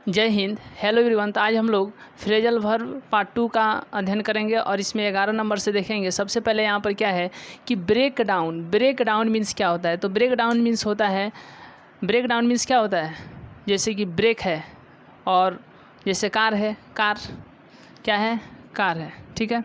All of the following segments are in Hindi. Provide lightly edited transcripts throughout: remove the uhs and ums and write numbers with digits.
जय हिंद। Hello everyone. तो आज हम लोग फ्रेजल वर्ब पार्ट 2 का अध्ययन करेंगे और इसमें 11 नंबर से देखेंगे। सबसे पहले यहाँ पर क्या है कि ब्रेक डाउन मीन्स क्या होता है। तो ब्रेक डाउन मीन्स क्या होता है, जैसे कि ब्रेक है और जैसे कार है, कार है, ठीक है।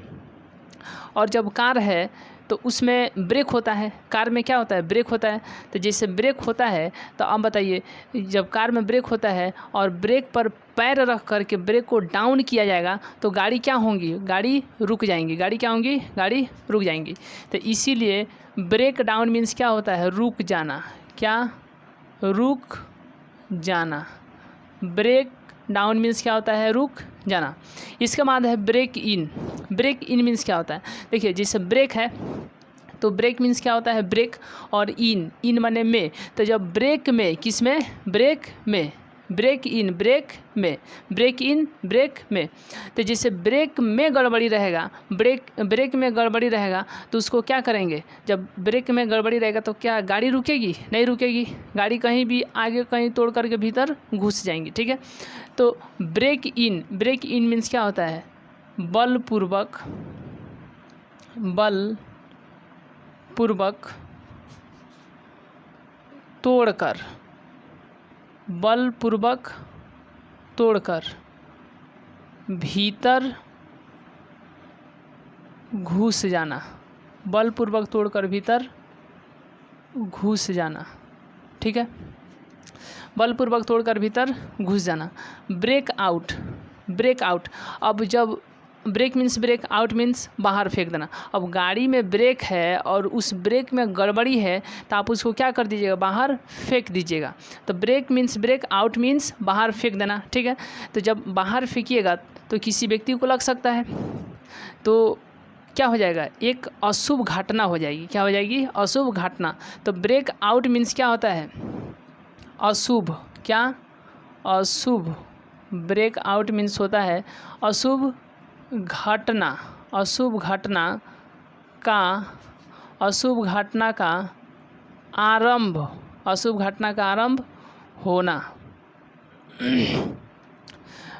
और जब कार है तो उसमें ब्रेक होता है, कार में क्या होता है, ब्रेक होता है। तो जैसे ब्रेक होता है तो अब बताइए, जब कार में ब्रेक होता है और ब्रेक पर पैर रख करके ब्रेक को डाउन किया जाएगा तो गाड़ी क्या होंगी, गाड़ी रुक जाएंगी। गाड़ी रुक जाएंगी। तो इसीलिए ब्रेक डाउन मीन्स क्या होता है, रुक जाना। रुक जाना। ब्रेक डाउन मीन्स क्या होता है, रुक जाना। इसके बाद है ब्रेक इन मीन्स क्या होता है। देखिए, जैसे ब्रेक है तो ब्रेक मीन्स क्या होता है, ब्रेक, और इन माने में। तो जब ब्रेक में, किस में, ब्रेक में, ब्रेक इन ब्रेक में। तो जैसे ब्रेक में गड़बड़ी रहेगा, ब्रेक में गड़बड़ी रहेगा तो उसको क्या करेंगे, जब ब्रेक में गड़बड़ी रहेगा तो क्या गाड़ी रुकेगी, नहीं रुकेगी। गाड़ी कहीं भी आगे कहीं तोड़ करके भीतर घुस जाएंगी, ठीक है। तो ब्रेक इन मीन्स क्या होता है, बलपूर्वक तोड़कर भीतर घुस जाना। बलपूर्वक तोड़कर भीतर घुस जाना, ठीक है। बलपूर्वक तोड़कर भीतर घुस जाना। Break out. अब जब ब्रेक आउट मीन्स बाहर फेंक देना। अब गाड़ी में ब्रेक है और उस ब्रेक में गड़बड़ी है तो आप उसको क्या कर दीजिएगा, बाहर फेंक दीजिएगा। तो ब्रेक आउट मीन्स बाहर फेंक देना, ठीक है। तो जब बाहर फेंकिएगा तो किसी व्यक्ति को लग सकता है, तो क्या हो जाएगा, एक अशुभ घटना हो जाएगी। क्या हो जाएगी, अशुभ घटना। तो ब्रेक आउट मीन्स क्या होता है, अशुभ। अशुभ। ब्रेक आउट मीन्स होता है अशुभ घटना का आरंभ होना।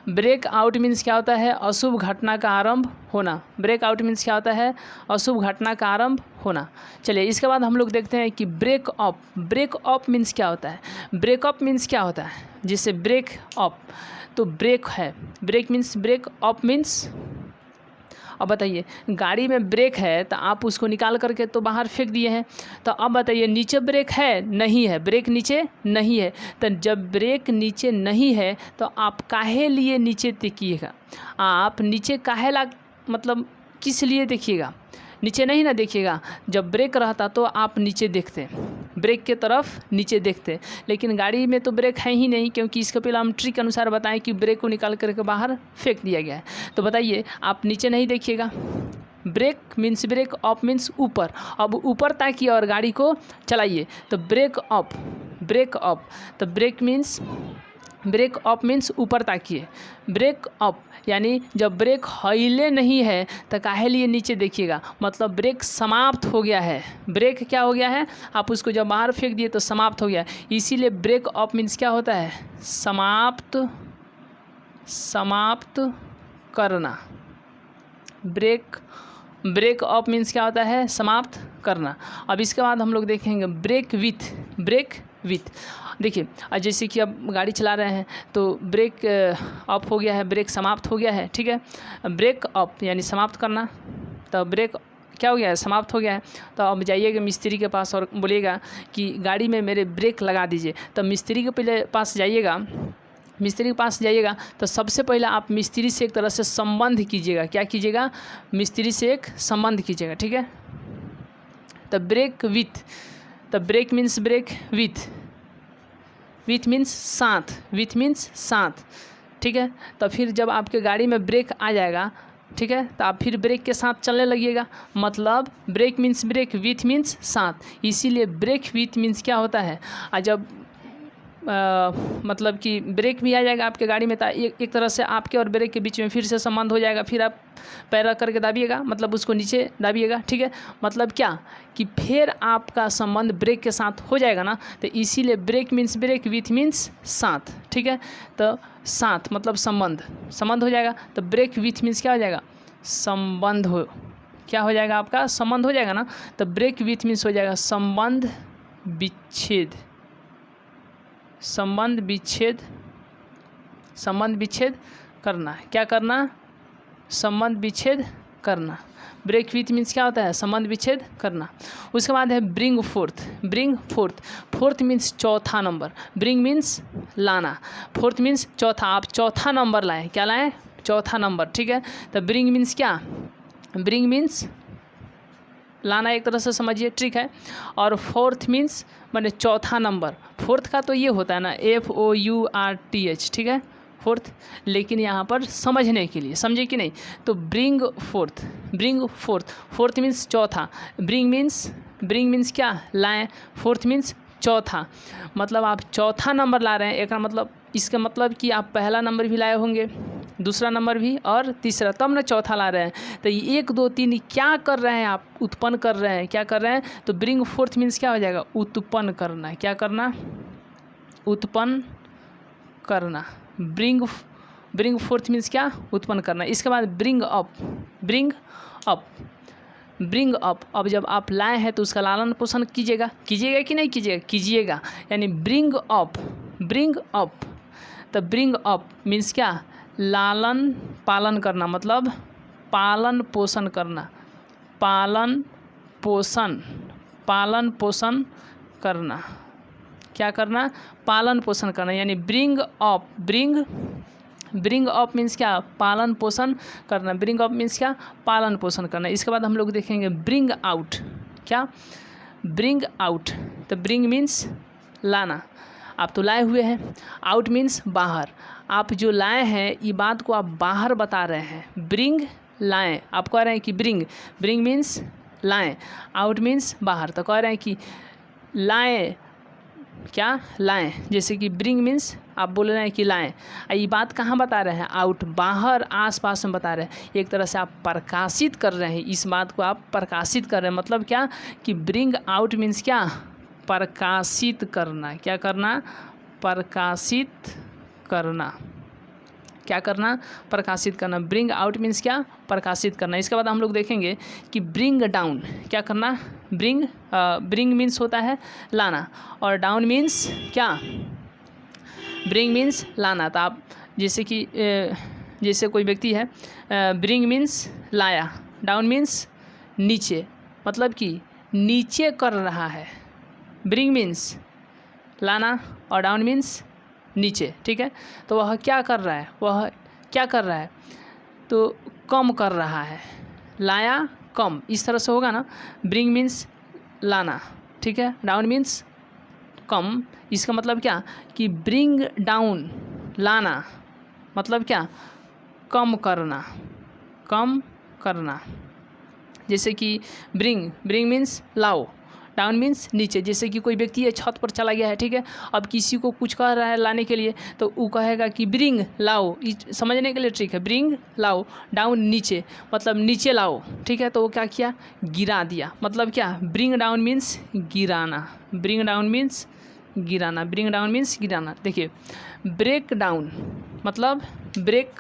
ब्रेक आउट मीन्स क्या होता है, अशुभ घटना का आरंभ होना। ब्रेक आउट मीन्स क्या होता है, अशुभ घटना का आरंभ होना। चलिए, इसके बाद हम लोग देखते हैं कि ब्रेक अप मीन्स क्या होता है। ब्रेकअप मीन्स क्या होता है, जैसे ब्रेक अप तो ब्रेक है, ब्रेक अप मीन्स। अब बताइए, गाड़ी में ब्रेक है तो आप उसको निकाल करके तो बाहर फेंक दिए हैं। तो अब बताइए, नीचे ब्रेक है, नहीं है, ब्रेक नीचे नहीं है। तो जब ब्रेक नीचे नहीं है तो आप काहे लिए नीचे देखिएगा, आप नीचे काहे मतलब किस लिए देखिएगा, नीचे नहीं ना देखिएगा। जब ब्रेक रहता तो आप नीचे देखते, ब्रेक के तरफ नीचे देखते, लेकिन गाड़ी में तो ब्रेक है ही नहीं, क्योंकि इसके पहले हम ट्रिक के अनुसार बताएं कि ब्रेक को निकाल करके बाहर फेंक दिया गया है। तो बताइए, आप नीचे नहीं देखिएगा। ब्रेक अप मीन्स ऊपर। अब ऊपर ताकिए और गाड़ी को चलाइए, तो ब्रेक अप। तो ब्रेक अप मीन्स ऊपर ताकिए। ब्रेक अप यानी जब ब्रेक हिले नहीं है तो काहे लिए नीचे देखिएगा, मतलब ब्रेक समाप्त हो गया है। ब्रेक क्या हो गया है, आप उसको जब बाहर फेंक दिए तो समाप्त हो गया। इसीलिए ब्रेक अप मीन्स क्या होता है, समाप्त करना। ब्रेक अप मीन्स क्या होता है, समाप्त करना। अब इसके बाद हम लोग देखेंगे ब्रेक विथ। देखिए, जैसे कि अब गाड़ी चला रहे हैं तो ब्रेक अप हो गया है, ब्रेक समाप्त हो गया है, ठीक है। ब्रेक अप यानी समाप्त करना, तो ब्रेक क्या हो गया है, समाप्त हो गया है। तो अब जाइएगा मिस्त्री के पास और बोलिएगा कि गाड़ी में मेरे ब्रेक लगा दीजिए। तो मिस्त्री के पास जाइएगा तो सबसे पहले आप मिस्त्री से एक तरह से संबंध कीजिएगा। क्या कीजिएगा, मिस्त्री से एक संबंध कीजिएगा, ठीक है। तो break means break with means साथ, ठीक है। तो फिर जब आपके गाड़ी में ब्रेक आ जाएगा, ठीक है, तो आप फिर ब्रेक के साथ चलने लगिएगा। मतलब ब्रेक विथ मीन्स साथ। इसीलिए ब्रेक विथ मीन्स क्या होता है, जब मतलब कि ब्रेक भी आ जाएगा आपके गाड़ी में, एक तरह से आपके और ब्रेक के बीच में फिर से संबंध हो जाएगा। फिर आप पैर रख करके दाबिएगा, मतलब उसको नीचे दाबिएगा, ठीक है। मतलब क्या कि फिर आपका संबंध ब्रेक के साथ हो जाएगा ना, तो इसीलिए break means break, with means साथ, ठीक है। तो साथ मतलब संबंध हो जाएगा। तो ब्रेक विथ मीन्स क्या हो जाएगा, संबंध हो, क्या हो जाएगा आपका, संबंध हो जाएगा ना। तो ब्रेक विथ मीन्स हो जाएगा संबंध विच्छेद, संबंध विच्छेद करना। क्या करना, संबंध विच्छेद करना। ब्रेक विथ मीन्स क्या होता है, संबंध विच्छेद करना। उसके बाद है ब्रिंग फोर्थ। फोर्थ मीन्स चौथा नंबर, ब्रिंग मीन्स लाना, फोर्थ मीन्स चौथा, आप चौथा नंबर लाएं, क्या लाएं, चौथा नंबर, ठीक है। तो ब्रिंग मीन्स क्या, ब्रिंग मीन्स लाना एक तरह से समझिए, ठीक है। और फोर्थ मीन्स माने चौथा नंबर। फोर्थ का तो ये होता है ना FOURTH, ठीक है, फोर्थ। लेकिन यहाँ पर समझने के लिए, समझे कि नहीं, तो ब्रिंग फोर्थ, फोर्थ मीन्स चौथा, ब्रिंग मीन्स क्या, लाएं, फोर्थ मीन्स चौथा, मतलब आप चौथा नंबर ला रहे हैं। एक मतलब इसका मतलब कि आप पहला नंबर भी लाए होंगे, दूसरा नंबर भी और तीसरा, तब ना चौथा ला रहे हैं। तो 1 2 3 क्या कर रहे हैं आप, उत्पन्न कर रहे हैं, क्या कर रहे हैं। तो ब्रिंग फोर्थ मीन्स क्या हो जाएगा, उत्पन्न करना। क्या करना, उत्पन्न करना। ब्रिंग फोर्थ मीन्स क्या, उत्पन्न करना। इसके बाद ब्रिंग अप। अब जब आप लाए हैं तो उसका लालन पोषण कीजिएगा कि नहीं कीजिएगा, यानी ब्रिंग अप। तो ब्रिंग अप मीन्स क्या, लालन पालन करना, मतलब पालन पोषण करना, पालन पोषण करना। क्या करना, पालन पोषण करना, यानी ब्रिंग अप मीन्स क्या, पालन पोषण करना। ब्रिंग अप मीन्स क्या, पालन पोषण करना। इसके बाद हम लोग देखेंगे ब्रिंग आउट। क्या, ब्रिंग आउट। तो ब्रिंग मीन्स लाना, आप तो लाए हुए हैं, आउट मीन्स बाहर, आप जो लाए हैं ये बात को आप बाहर बता रहे हैं। ब्रिंग लाएं, आप कह रहे हैं कि ब्रिंग मीन्स लाएं, आउट मीन्स बाहर। तो कह रहे हैं कि लाएं, क्या, लाएं। जैसे कि ब्रिंग मीन्स आप बोल रहे हैं कि लाएं, ये बात कहाँ बता रहे हैं, आउट, बाहर, आसपास में बता रहे हैं। एक तरह से आप प्रकाशित कर रहे हैं, इस बात को आप प्रकाशित कर रहे हैं। मतलब क्या कि ब्रिंग आउट मीन्स क्या, प्रकाशित करना। क्या करना, प्रकाशित करना। क्या करना, प्रकाशित करना। ब्रिंग आउट मीन्स क्या, प्रकाशित करना। इसके बाद हम लोग देखेंगे कि ब्रिंग डाउन। क्या करना, ब्रिंग मीन्स होता है लाना, और डाउन मीन्स क्या, ब्रिंग मीन्स लाना। तो आप जैसे कोई व्यक्ति है, ब्रिंग मीन्स लाया, डाउन मीन्स नीचे, मतलब कि नीचे कर रहा है। ब्रिंग मीन्स लाना और डाउन मीन्स नीचे, ठीक है। तो वह क्या कर रहा है, तो कम कर रहा है, लाया कम, इस तरह से होगा ना। ब्रिंग मीन्स लाना, ठीक है, डाउन मीन्स कम। इसका मतलब क्या कि ब्रिंग डाउन, लाना मतलब क्या, कम करना। जैसे कि ब्रिंग मीन्स लाओ, डाउन मीन्स नीचे। जैसे कि कोई व्यक्ति है, छत पर चला गया है, ठीक है, अब किसी को कुछ कह रहा है लाने के लिए, तो वो कहेगा कि ब्रिंग लाओ, समझने के लिए ठीक है, ब्रिंग लाओ, डाउन नीचे, मतलब नीचे लाओ, ठीक है। तो वो क्या किया, गिरा दिया, मतलब क्या, ब्रिंग डाउन मीन्स गिराना, ब्रिंग डाउन मीन्स गिराना, ब्रिंग डाउन मीन्स गिराना। देखिए ब्रेक डाउन मतलब ब्रेक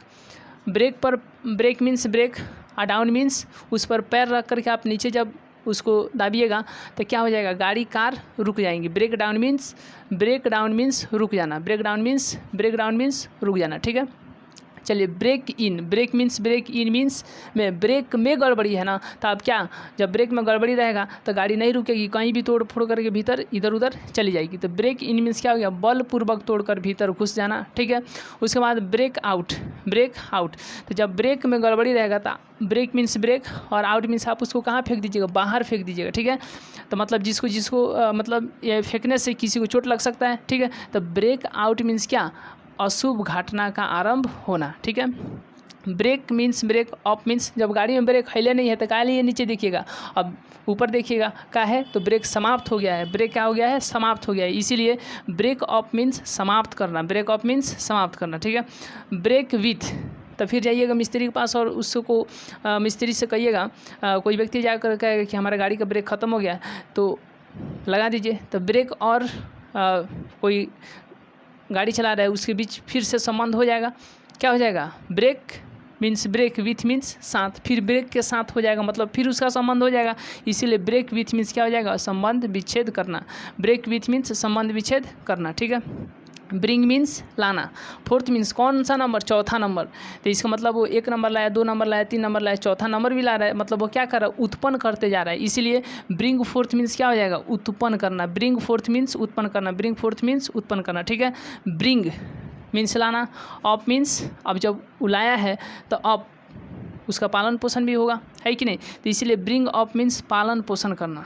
मीन्स ब्रेक, और डाउन मीन्स उस पर पैर रख करके आप नीचे जब उसको दाबिएगा तो क्या हो जाएगा, गाड़ी कार रुक जाएंगी। ब्रेक डाउन मीन्स रुक जाना, ब्रेक डाउन मीन्स रुक जाना, ठीक है। चलिए ब्रेक इन मीन्स में ब्रेक में गड़बड़ी है ना, तो अब क्या, जब ब्रेक में गड़बड़ी रहेगा तो गाड़ी नहीं रुकेगी, कहीं भी तोड़ फोड़ करके भीतर इधर उधर चली जाएगी। तो ब्रेक इन मीन्स क्या हो गया, बलपूर्वक तोड़कर भीतर घुस जाना, ठीक है। उसके बाद ब्रेक आउट, तो जब ब्रेक में गड़बड़ी रहेगा तो ब्रेक मीन्स ब्रेक और आउट मीन्स आप उसको कहाँ फेंक दीजिएगा, बाहर फेंक दीजिएगा, ठीक है। तो मतलब जिसको मतलब ये फेंकने से किसी को चोट लग सकता है, ठीक है। तो ब्रेक आउट मीन्स क्या, अशुभ घटना का आरंभ होना, ठीक है। Break means break up means जब गाड़ी में ब्रेक हिले नहीं है तो क्या लिए नीचे देखिएगा, अब ऊपर देखिएगा क्या है तो ब्रेक समाप्त हो गया है, ब्रेक क्या हो गया है, समाप्त हो गया है, इसीलिए ब्रेक अप मीन्स समाप्त करना, ब्रेक अप मीन्स समाप्त करना, ठीक है। ब्रेक विथ, तो फिर जाइएगा मिस्त्री के पास और उसको मिस्त्री से कहिएगा, कोई व्यक्ति जाकर कहेगा कि हमारा गाड़ी का ब्रेक ख़त्म हो गया तो लगा दीजिए, तो ब्रेक और कोई गाड़ी चला रहा है उसके बीच फिर से संबंध हो जाएगा, क्या हो जाएगा, break means break with means साथ, फिर ब्रेक के साथ हो जाएगा मतलब फिर उसका संबंध हो जाएगा, इसीलिए ब्रेक विथ मीन्स क्या हो जाएगा, संबंध विच्छेद करना, ब्रेक विथ मीन्स संबंध विच्छेद करना, ठीक है। ब्रिंग मीन्स लाना, फोर्थ मीन्स कौन सा नंबर, चौथा नंबर, तो इसका मतलब वो 1 नंबर लाया, 2 नंबर लाया, 3 नंबर लाया, चौथा नंबर भी ला रहा है, मतलब वो क्या कर रहा है, उत्पन्न करते जा रहा है, इसीलिए ब्रिंग फोर्थ मीन्स क्या हो जाएगा, उत्पन्न करना, ब्रिंग फोर्थ मीन्स उत्पन्न करना, ब्रिंग फोर्थ मीन्स उत्पन्न करना, ठीक है। ब्रिंग मीन्स लाना, अप मीन्स अब जब उलाया है तो अप उसका पालन पोषण भी होगा, है कि नहीं, तो इसीलिए ब्रिंग अप मीन्स पालन पोषण करना,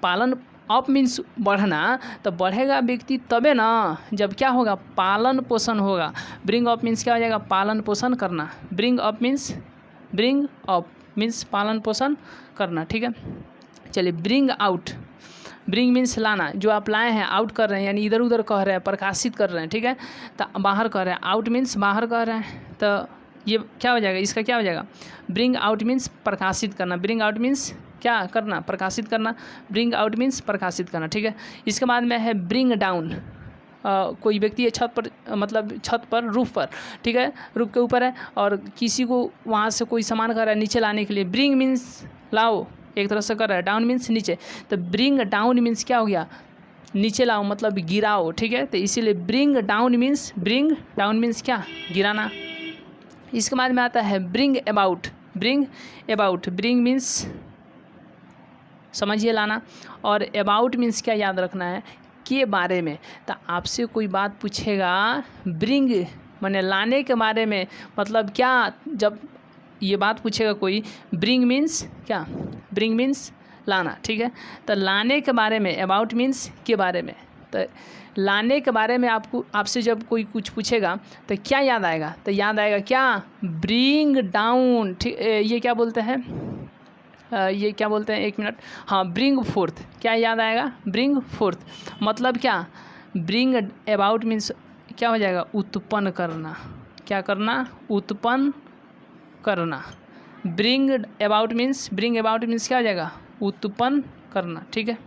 पालन अप मीन्स बढ़ना, तो बढ़ेगा व्यक्ति तबे ना जब क्या होगा, पालन पोषण होगा, ब्रिंग अप मीन्स क्या हो जाएगा, पालन पोषण करना, ब्रिंग अप मीन्स पालन पोषण करना, ठीक है। चलिए ब्रिंग आउट, ब्रिंग मीन्स लाना, जो आप लाए हैं आउट कर रहे हैं यानी इधर उधर कह रहे हैं, प्रकाशित कर रहे हैं, ठीक है, तो बाहर कह रहे हैं, आउट मीन्स बाहर कह रहे हैं, तो ये क्या हो जाएगा, इसका क्या हो जाएगा, ब्रिंग आउट मीन्स प्रकाशित करना, ब्रिंग आउट मीन्स क्या करना, प्रकाशित करना, ब्रिंग आउट मीन्स प्रकाशित करना, ठीक है। इसके बाद में है ब्रिंग डाउन, कोई व्यक्ति है छत पर, मतलब छत पर, रूफ पर, ठीक है, रूफ के ऊपर है और किसी को वहाँ से कोई सामान कर रहा है नीचे लाने के लिए, ब्रिंग मीन्स लाओ, एक तरह से कर रहा है, डाउन मीन्स नीचे, तो ब्रिंग डाउन मीन्स क्या हो गया, नीचे लाओ मतलब गिराओ, ठीक है, तो इसीलिए ब्रिंग डाउन मीन्स क्या, गिराना। इसके बाद में आता है ब्रिंग अबाउट, ब्रिंग मीन्स समझिए लाना, और अबाउट मीन्स क्या याद रखना है, के बारे में, तो आपसे कोई बात पूछेगा ब्रिंग माने लाने के बारे में, मतलब क्या, जब ये बात पूछेगा कोई, ब्रिंग मीन्स क्या, ब्रिंग मीन्स लाना, ठीक है, तो लाने के बारे में, अबाउट मीन्स के बारे में, तो लाने के बारे में आपसे जब कोई कुछ पूछेगा तो क्या याद आएगा, तो याद आएगा क्या, ब्रिंग डाउन, ठीक, ये क्या बोलते हैं, ये क्या बोलते हैं, 1 मिनट, हाँ, ब्रिंग फोर्थ, क्या याद आएगा, ब्रिंग फोर्थ, मतलब क्या, ब्रिंग अबाउट मीन्स क्या हो जाएगा, उत्पन्न करना, क्या करना, उत्पन्न करना, ब्रिंग अबाउट मीन्स क्या हो जाएगा, उत्पन्न करना, ठीक है।